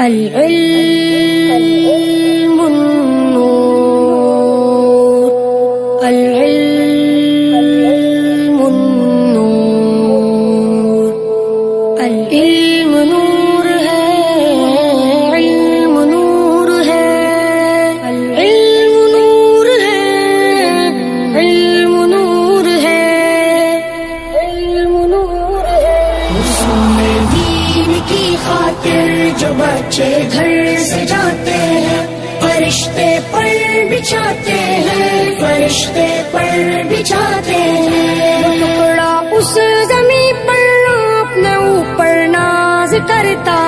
العلم النور، العلم النور، العلم نور ہے، علم نور ہے، العلم نور ہے، علم نور ہے، علم نور ہے۔ حسن دین کی خاطر جو بچے گھر سے جاتے ہیں، فرشتے پر بچھاتے ہیں، فرشتے پر بچھاتے ہیں، ٹکڑا اس زمین پر اپنے اوپر ناز کرتا